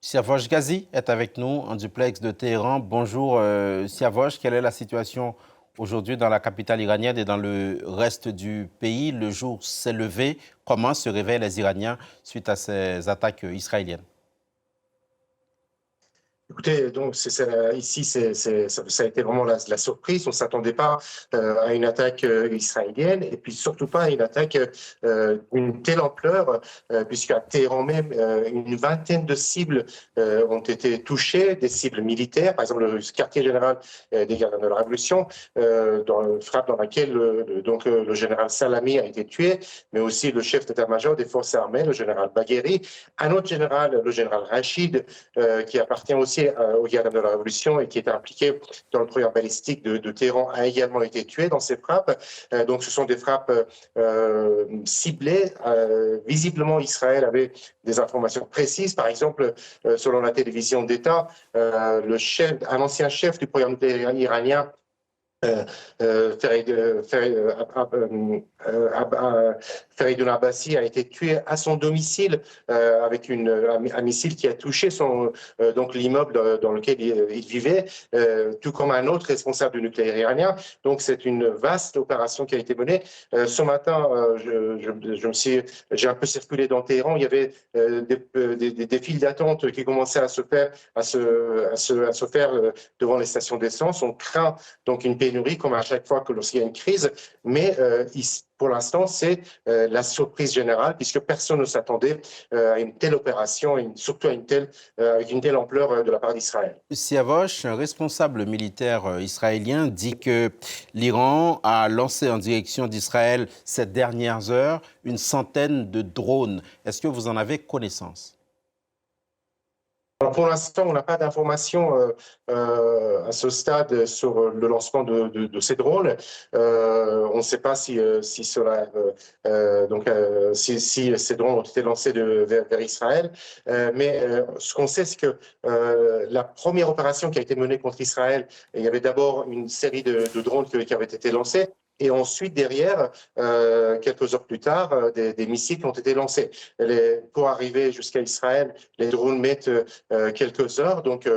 Siavosh Ghazi est avec nous en duplex de Téhéran. Bonjour Siavosh, quelle est la situation aujourd'hui dans la capitale iranienne et dans le reste du pays? Le jour s'est levé. Comment se réveillent les Iraniens suite à ces attaques israéliennes? Écoutez, donc ici, ça a été vraiment la surprise. On ne s'attendait pas à une attaque israélienne et puis surtout pas à une attaque d'une telle ampleur, puisqu'à Téhéran même, une vingtaine de cibles ont été touchées, des cibles militaires, par exemple le quartier général des gardes de la Révolution, dans une frappe dans laquelle le général Salami a été tué, mais aussi le chef d'état-major des forces armées, le général Bagheri, un autre général, le général Rachid, qui appartient aussi aux gardes de la Révolution et qui était impliqué dans le programme balistique de Téhéran, a également été tué dans ces frappes. Donc ce sont des frappes ciblées. Visiblement, Israël avait des informations précises. Par exemple, selon la télévision d'État, un ancien chef du programme nucléaire iranien, Feridun Abbasi a été tué à son domicile avec un missile qui a touché donc l'immeuble dans lequel il vivait, tout comme un autre responsable du nucléaire iranien. Donc c'est une vaste opération qui a été menée. Ce matin, j'ai un peu circulé dans Téhéran. Il y avait des files d'attente qui commençaient à se faire devant les stations d'essence. On craint donc une pénurie, comme à chaque fois que lorsqu'il y a une crise, mais pour l'instant, c'est la surprise générale, puisque personne ne s'attendait à une telle opération, et surtout avec une telle ampleur de la part d'Israël. Siavosh, un responsable militaire israélien, dit que l'Iran a lancé en direction d'Israël ces dernières heures une centaine de drones. Est-ce que vous en avez connaissance? Alors pour l'instant, on n'a pas d'informations à ce stade sur le lancement de ces drones. On ne sait pas si ces drones ont été lancés vers Israël. Mais ce qu'on sait, c'est que la première opération qui a été menée contre Israël, il y avait d'abord une série de drones qui avaient été lancés. Et ensuite, derrière, quelques heures plus tard, des missiles qui ont été lancés. Pour arriver jusqu'à Israël, les drones mettent quelques heures. Donc,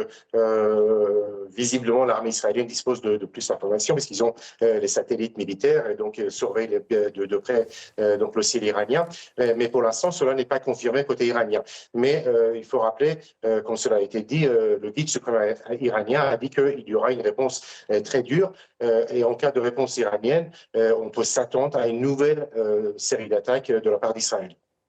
visiblement, l'armée israélienne dispose de plus d'informations parce qu'ils ont les satellites militaires et donc surveillent de près donc le ciel iranien. Mais pour l'instant, cela n'est pas confirmé côté iranien. Mais il faut rappeler, comme cela a été dit, le guide suprême iranien a dit qu'il y aura une réponse très dure. Et en cas de réponse iranienne, on peut s'attendre à une nouvelle série d'attaques de la part d'Israël.